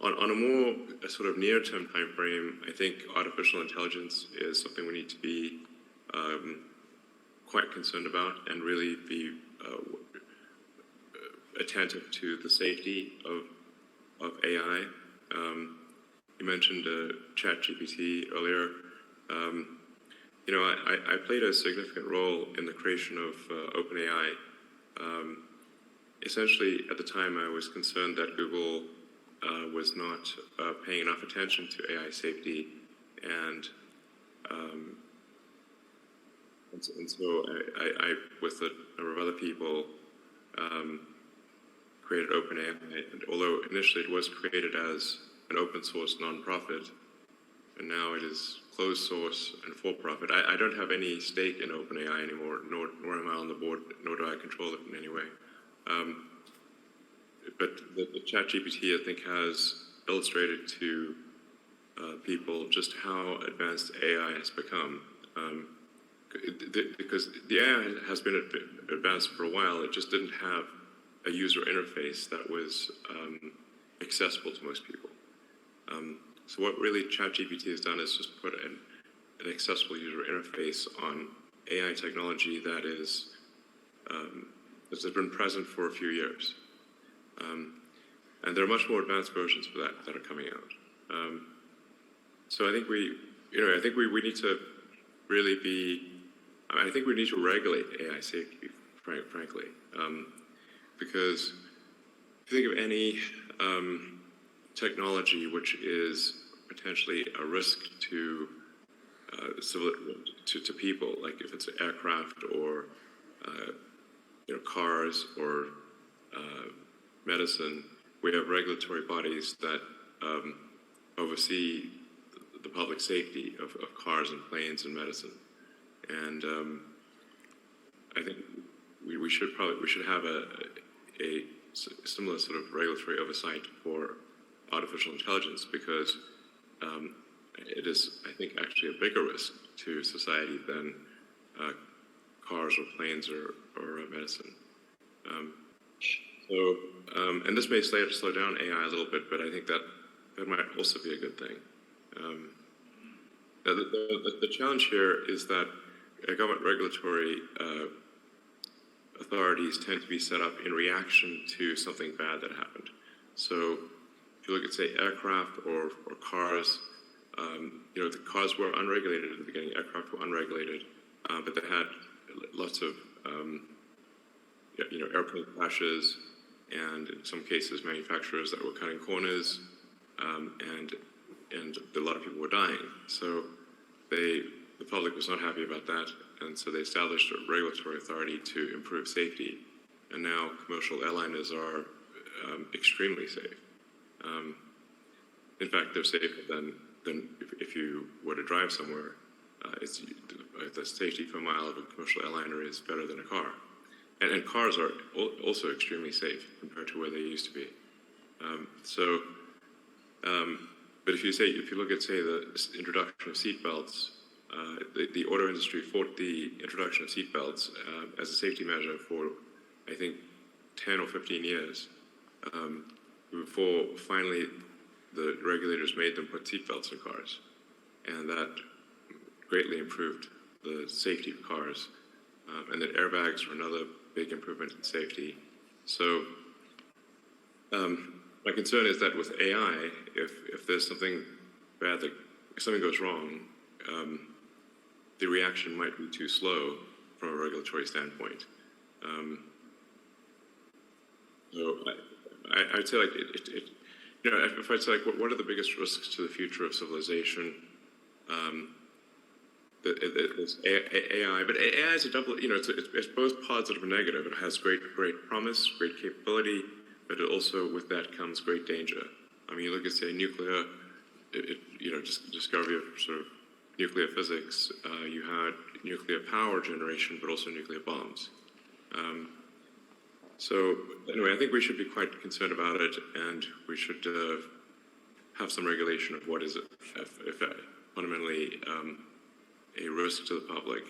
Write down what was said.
On a more sort of near-term time frame, I think artificial intelligence is something we need to be quite concerned about and really be attentive to the safety of AI. You mentioned ChatGPT earlier. I played a significant role in the creation of OpenAI. Essentially, at the time, I was concerned that Google was not paying enough attention to AI safety, and so I, with a number of other people, created OpenAI. And although initially it was created as an open source nonprofit, and now it is closed source and for profit. I don't have any stake in OpenAI anymore, nor am I on the board, nor do I control it in any way. But the ChatGPT, I think, has illustrated to people just how advanced AI has become. Because the AI has been advanced for a while, it just didn't have a user interface that was accessible to most people. So what really ChatGPT has done is just put an accessible user interface on AI technology that has been present for a few years. And there are much more advanced versions of that are coming out. So I think we need to really I think we need to regulate AI safety, frankly, because if you think of any technology which is potentially a risk to people, like if it's an aircraft or cars or medicine, we have regulatory bodies that oversee the public safety of cars and planes and medicine. And I think we should have a similar sort of regulatory oversight for artificial intelligence, because it is, I think, actually a bigger risk to society than cars or planes or medicine. And this may slow down AI a little bit, but I think that might also be a good thing. The challenge here is that government regulatory authorities tend to be set up in reaction to something bad that happened. So if you look at, say, aircraft or cars, the cars were unregulated at the beginning, aircraft were unregulated, but they had lots of airplane crashes, and in some cases manufacturers that were cutting corners, and a lot of people were dying. So the public was not happy about that, and so they established a regulatory authority to improve safety. And now commercial airliners are extremely safe. In fact, they're safer than if you were to drive somewhere. The safety per mile of a commercial airliner is better than a car. And cars are also extremely safe compared to where they used to be. But if you look at, say, the introduction of seatbelts, the auto industry fought the introduction of seatbelts as a safety measure for, I think, 10 or 15 years, before finally the regulators made them put seatbelts in cars. And that greatly improved the safety of cars. And then airbags were another big improvement in safety. So my concern is that with AI, if there's something bad, if something goes wrong, the reaction might be too slow from a regulatory standpoint. So I'd say, like, if I'd say, like, what are the biggest risks to the future of civilization? It's AI, but AI is a double. It's both positive and negative. It has great promise, great capability, but it also, with that comes great danger. I mean, you look at, say, nuclear, just discovery of sort of nuclear physics. You had nuclear power generation, but also nuclear bombs. So anyway, I think we should be quite concerned about it, and we should have some regulation of what is fundamentally a risk to the public.